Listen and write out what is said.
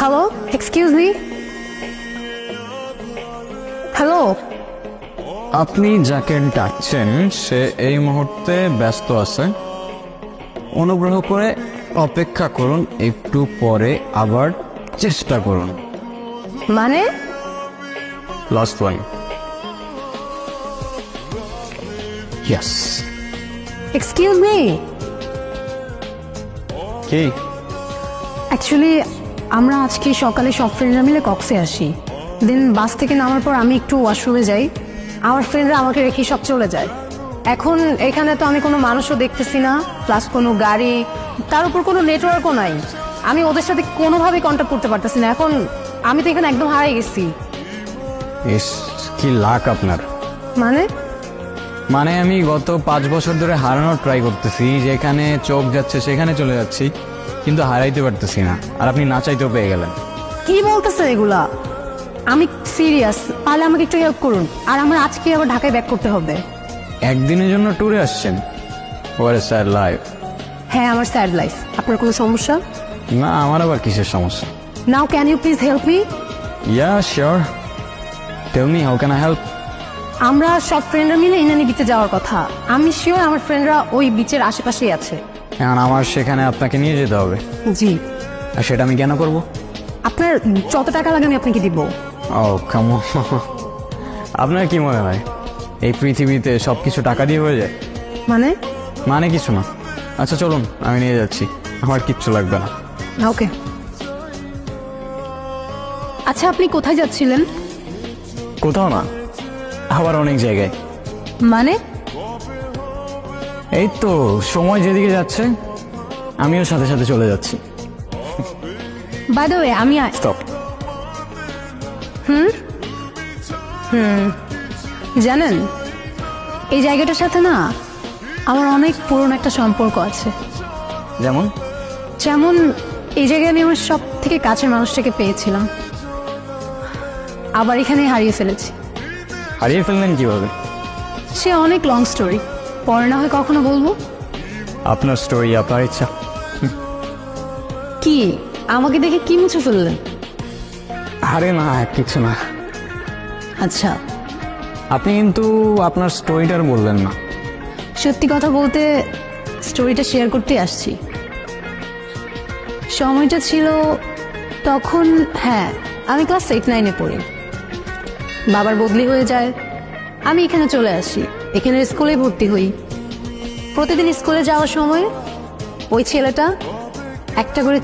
Hello, excuse me. Hello. আপনি যাকে ডাকছেন সে এই মুহূর্তে ব্যস্ত আছে, অনুগ্রহ করে অপেক্ষা করুন, একটু পরে আবার চেষ্টা করুন। মানে? Last one. Yes. Excuse me. কি? অ্যাকচুয়ালি আমরা আজকে সকালে সব ফ্রেন্ডরা মিলে কক্সে আসি। দেন বাস থেকে নামার পর আমি একটু ওয়াশরুমে যাই, আমার ফ্রেন্ডরা আমাকে রেখে সব চলে যায়। এখন এখানে তো আমি কোনো মানুষও দেখতেছি না, প্লাস কোনো গাড়ি, তার উপর কোনো নেটওয়ার্কও নাই। আমি ওদের সাথে কোনোভাবেই কন্ট্যাক্ট করতে পারতেছি না। এখন আমি তো এখানে একদম হারিয়ে গেছি। ইস, কি লাক আপনার। মানে আমি গত 5 বছর ধরে হারানোর ট্রাই করতেছি, যেখানে চোখ যাচ্ছে সেখানে চলে যাচ্ছি, কিন্তু হারাইতে পারতেছি না। আর আপনি না চাইতেও পেয়ে গেলেন। কি বলতেছে এগুলা? আমি সিরিয়াস, তাহলে আমাকে একটু হেল্প করুন। আর আমার আজকে আবার ঢাকায় ব্যাক করতে হবে। একদিনের জন্য ট্যুরে আসছেন? What a sad life. হ্যাঁ, আমার স্যাড লাইফ। আপনার কোনো সমস্যা? না, আমার আবার কিসের সমস্যা? Now can you please help me? Yeah sure, tell me how can I help. আমরা সব ফ্রেন্ডরা মিলে ইনানি বিচে যাওয়ার কথা। আমি শিওর আমার ফ্রেন্ডরা ওই বিচের আশেপাশেই আছে। এখন আমার সেখানে আপনাকে নিয়ে যেতে হবে। জি। আর সেটা আমি কেন করব? আপনার যত টাকা লাগে আমি আপনাকে দিব। ও কাম অন। আপনার কি মনে হয় এই পৃথিবীতে সবকিছু টাকা দিয়ে হয়ে যায়? মানে কিছু না। আচ্ছা চলুন, আমি নিয়ে যাচ্ছি, আমার কিচ্ছু লাগবে না। ওকে। আচ্ছা, আপনি কোথায় যাচ্ছিলেন? কোথাও না, আবার অনেক জায়গায়। মানে এই তো সময় যেদিকে যাচ্ছে আমিও সাথে সাথে চলে যাচ্ছি। বাই দ্য ওয়ে, আমি স্টপ। জানেন এই জায়গাটার সাথে না আমার অনেক পুরনো একটা সম্পর্ক আছে। যেমন? যেমন এই জায়গায় আমি আমার সব থেকে কাছের মানুষটাকে পেয়েছিলাম, আবার এখানে হারিয়ে ফেলেছি। হারিয়ে ফেললেন কিভাবে? সে অনেক লং স্টোরি, পরে না হয় কখনো বলবো। আপনার স্টোরি, আপনার ইচ্ছা। কি আমাকে দেখে কি মুছে ফেললেন? আরে না, কিছু না। আচ্ছা, আপনি কিন্তু আপনার স্টোরিটার বললেন না। সত্যি কথা বলতে স্টোরিটা শেয়ার করতে আসছি। সময়টা ছিল তখন, হ্যাঁ, আমি ক্লাস 8-9-এ পড়ি। বাবার বদলি হয়ে যায়, আমি এখানে চলে আসি, এখানে স্কুলে ভর্তি হই। প্রতিদিন স্কুলে যাওয়ার সময় ওই ছেলেটা একটা করে